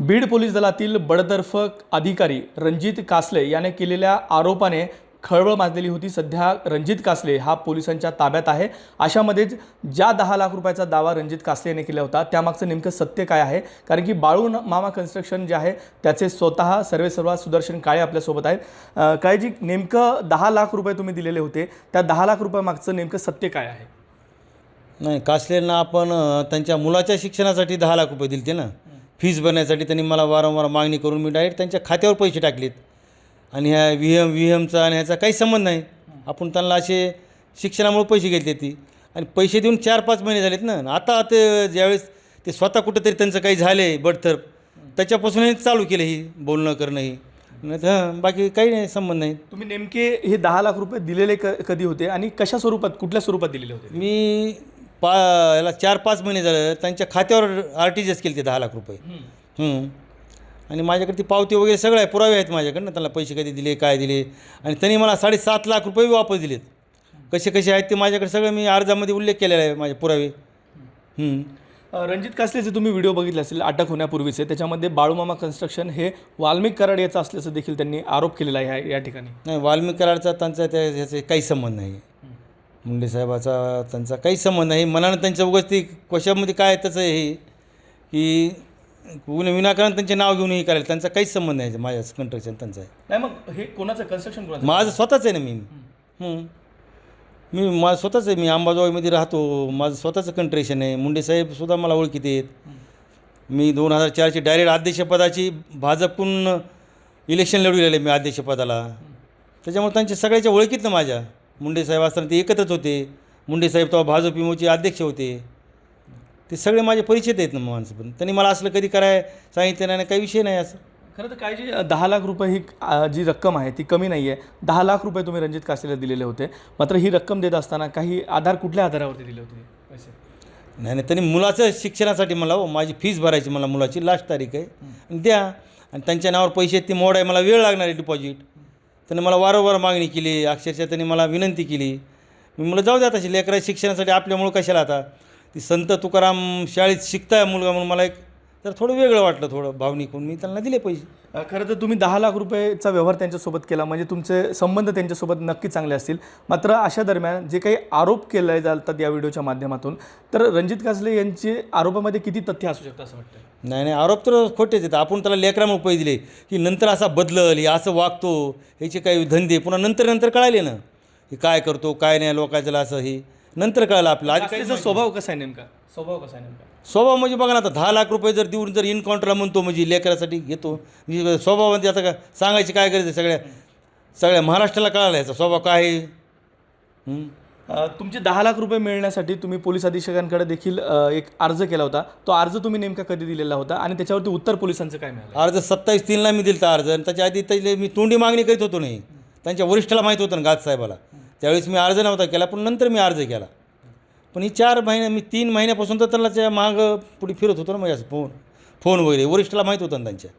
Beed police दलातील बडतर्फ अधिकारी रणजित कासले याने केलेल्या आरोपाने खळबळ माजलेली होती। सध्या रणजित कासले हा पोलिसांच्या ताब्यात आहे। अशामध्येच ज्या 10 लाख रुपयाचा दावा रणजित कासले याने केला होता त्यामागचं नेमकं सत्य काय आहे, कारण की बाळू मामा कन्स्ट्रक्शन जे आहे त्याचे स्वतः सर्वेसर्वा सुदर्शन काळे आपल्यासोबत आहेत। काळेजी, नेमकं 10 लाख रुपये तुम्ही दिलेले होते, त्या 10 लाख रुपयामागचं नेमकं सत्य काय आहे? नाही, कासलेंना आपण त्यांच्या मुलाच्या शिक्षणासाठी 10 लाख रुपये दिले ना, फीस भरण्यासाठी त्यांनी मला वारंवार मागणी करून मी डायरेक्ट त्यांच्या खात्यावर पैसे टाकलेत। आणि ह्या व्ही एमचा आणि ह्याचा काही संबंध नाही। आपण त्यांना असे शिक्षणामुळे पैसे घेतले ती आणि पैसे देऊन 4-5 महिने झालेत ना। आता ते ज्यावेळेस ते स्वतः कुठंतरी त्यांचं काही झाले बडतर्फ, त्याच्यापासून चालू केलं ही बोलणं करणं ही, नाही तर बाकी काही नाही, संबंध नाही। तुम्ही नेमके हे 10 लाख रुपये दिलेले कधी होते आणि कशा स्वरूपात, कुठल्या स्वरूपात दिलेले होते? मी याला 4-5 महिने झालं त्यांच्या खात्यावर RTGS केले ते 10 लाख रुपये। आणि माझ्याकडे ती पावती वगैरे सगळं आहे, पुरावे आहेत माझ्याकडनं, त्यांना पैसे कधी दिले काय दिले। आणि त्यांनी मला 7.5 लाख रुपये वापस दिलेत। कसे कसे आहेत ते माझ्याकडे सगळं मी अर्जामध्ये उल्लेख केलेला आहे, माझे पुरावे। रणजित कासलेचे तुम्ही व्हिडिओ बघितले असेल अटक होण्यापूर्वीचे, त्याच्यामध्ये बाळूमामा कन्स्ट्रक्शन हे वाल्मिक कराड याचं असल्याचं देखील त्यांनी आरोप केलेला आहे या ठिकाणी। नाही, वाल्मिक कराडचा त्यांचा ह्याचे काही संबंध नाही। मुंडे साहेबाचा त्यांचा काही संबंध नाही। मनानं त्यांच्या उगाच ती कशामध्ये काय त्याचं हे की विनाकारण त्यांचे नाव घेऊन हे करायला त्यांचा काहीच संबंध नाही। माझ्या कन्स्ट्रक्शन त्यांचं आहे। नाही, मग हे कोणाचं कन्स्ट्रक्शन कोणाचं? माझं स्वतःच आहे ना। माझं स्वतःच आहे। मी अंबाजोगाईमध्ये राहतो, माझं स्वतःचं कन्स्ट्रक्शन आहे। मुंडे साहेबसुद्धा मला ओळखीत आहेत। मी 2004ची डायरेक्ट अध्यक्षपदाची भाजपकडून इलेक्शन लढविलेलं आहे मी अध्यक्षपदाला। त्याच्यामुळे त्यांच्या सगळ्याच्या ओळखीत ना माझ्या। मुंडे साहेब असताना ते एकत्रच होते। मुंडे साहेब तेव्हा भाजप इमोचे अध्यक्ष होते। ते सगळे माझे परिचित आहेत ना माणसं। पण त्यांनी मला असलं कधी कराय सांगितलं नाही, काही विषय नाही असं। खरं तर काय, जी 10 लाख रुपये ही जी रक्कम आहे ती कमी नाही आहे। 10 लाख रुपये तुम्ही रणजित कासलेला दिलेले होते, मात्र ही रक्कम देत असताना काही आधार, कुठल्या आधारावरती दिले होते पैसे? नाही, त्यांनी मुलाचं शिक्षणासाठी मला माझी फीस भरायची, मला मुलाची लास्ट तारीख आहे आणि द्या। आणि त्यांच्या नावावर पैसे ते मोड आहे, मला वेळ लागणार आहे डिपॉझिट। त्यांनी मला वारंवार मागणी केली, अक्षरशः त्यांनी मला विनंती केली। मी मला जाऊ द्या तशी लेकरा शिक्षणासाठी आपल्यामुळं कशाला। आता ती संत तुकाराम शाळेत शिकताय मुलगा म्हणून मला एक तर थोडं वेगळं वाटलं, थोडं भावनिक होऊन मी त्यांना दिले पैसे। खरं तर तुम्ही 10 लाख रुपयेचा व्यवहार त्यांच्यासोबत केला, म्हणजे तुमचे संबंध त्यांच्यासोबत नक्की चांगले असतील। मात्र अशा दरम्यान जे काही आरोप केले जातात या व्हिडिओच्या माध्यमातून, तर रणजित कासले यांचे आरोपामध्ये किती तथ्य असू शकतं असं वाटतं? नाही, आरोप तर खोटेच आहेत। आपण त्याला लेकरामुळे पैसे दिले की नंतर असा बदलल, हे असं वागतो, ह्याचे काही धंदे पुन्हा नंतर कळाले ना, हे काय करतो काय नाही लोकांच्याला, असं हे नंतर कळलं आपल्याला। आधी काही स्वभाव कसा आहे नेमका? स्वभाव म्हणजे बघा ना, आता 10 लाख रुपये जर देऊन जर इनकाउंटरला म्हणतो म्हणजे लेकरासाठी घेतो, स्वभावामध्ये आता का सांगायची काय गरज आहे? सगळ्या महाराष्ट्राला कळालं याचा स्वभाव काय आहे। तुमचे 10 लाख रुपये मिळण्यासाठी तुम्ही पोलीस अधीक्षकांकडे देखील एक अर्ज केला होता, तो अर्ज तुम्ही नेमका कधी दिलेला होता आणि त्याच्यावरती उत्तर पोलिसांचं काय मिळालं? अर्ज 27/3ला मी दिला अर्ज, आणि त्याच्या आधी त्याचे मी तोंडी मागणी करीत होतो नाही, त्यांच्या वरिष्ठाला माहीत होतं ना गाज साहेबाला, त्यावेळेस मी अर्ज नव्हता केला, पण नंतर मी अर्ज केला। पण ही 4 महिने, मी 3 महिन्यापासून तर त्याला मागं पुढे फिरत होतो ना, म्हणजे असं फोन वगैरे वरिष्ठाला माहीत होतं ना त्यांच्या।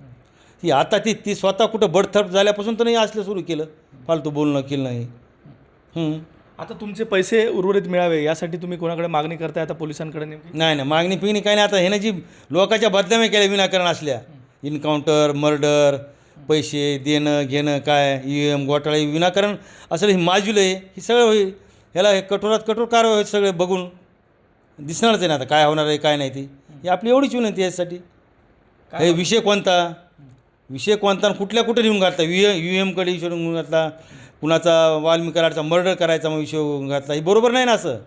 ही आता ती स्वतः कुठं बडथप झाल्यापासून तर नाही असलं सुरू केलं, फालतू बोलणं केलं नाही। आता तुमचे पैसे उर्वरित मिळावे यासाठी तुम्ही कोणाकडे मागणी करताय आता पोलिसांकडे नेमकी? नाही, मागणी पिगणी काही नाही। आता हे ना जी लोकांच्या बदनामी केल्या विनाकारण असल्या, इन्काउंटर, मर्डर, पैसे देणं घेणं, काय EM घोटाळे विनाकारण असं ही माजूल आहे, ही सगळं होईल। ह्याला हे कठोरात कठोर कारवाई होईल, सगळे बघून दिसणारच आहे ना आता काय होणार आहे काय नाही ती। ही आपली एवढीच विनंती आहे यासाठी। हे विषय कोणता कुठल्या कुठे लिहून घातला, UMकडे विषय लिहून घातला, कुणाचा वाल्मिक कराडचा मर्डर करायचा मग विषय घातला, ही बरोबर नाही ना। असं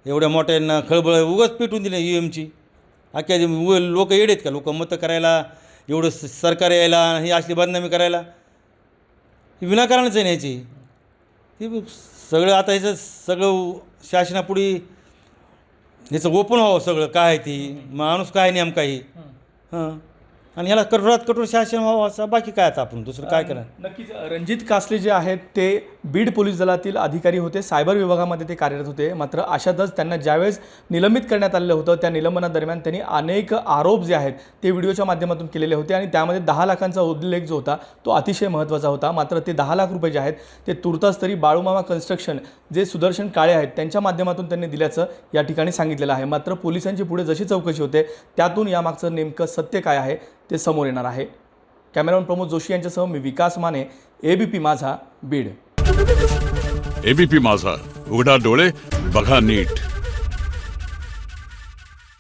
एवढ्या मोठ्यांना खळबळ उगाच पेटून दिली UMची। अख्ख्या लोक येडेत का? लोक मतं करायला, एवढं सरकार यायला, ही असली बदनामी करायला, ही विनाकारणच आहे ह्याची। ती सगळं आता ह्याचं सगळं शासनापुढे ह्याचं ओपन व्हावं सगळं काय आहे ती, माणूस काय नेमकाही। आणि ह्याला कठोरात कठोर शासन व्हावं असं, बाकी काय आता आपण दुसरं काय करणार? नक्कीच रणजित कासले जे आहेत ते बीड पोलीस दलातील अधिकारी होते, सायबर विभागामध्ये ते कार्यरत होते. मात्र अशातच त्यांना ज्यावेळेस निलंबित करण्यात आलेलं होतं त्या निलंबनादरम्यान त्यांनी अनेक आरोप जे आहेत ते व्हिडिओच्या माध्यमातून केलेले होते आणि त्यामध्ये 10 लाखांचा उल्लेख जो होता तो अतिशय महत्त्वाचा होता. मात्र ते 10 लाख रुपये जे आहेत ते तुर्तास तरी बाळूमामा कन्स्ट्रक्शन जे सुदर्शन काळे आहेत त्यांच्या माध्यमातून त्यांनी दिल्याचं या ठिकाणी सांगितलेलं आहे. मात्र पोलिसांची पुढे जशी चौकशी होते त्यातून यामागचं नेमकं सत्य काय आहे ते समोर येणार आहे. कॅमेरामन प्रमोद जोशी यांच्यासह मी विकास माने, ABP माझा, बीड. ABP माझा, उघडा डोळे बघा नीट.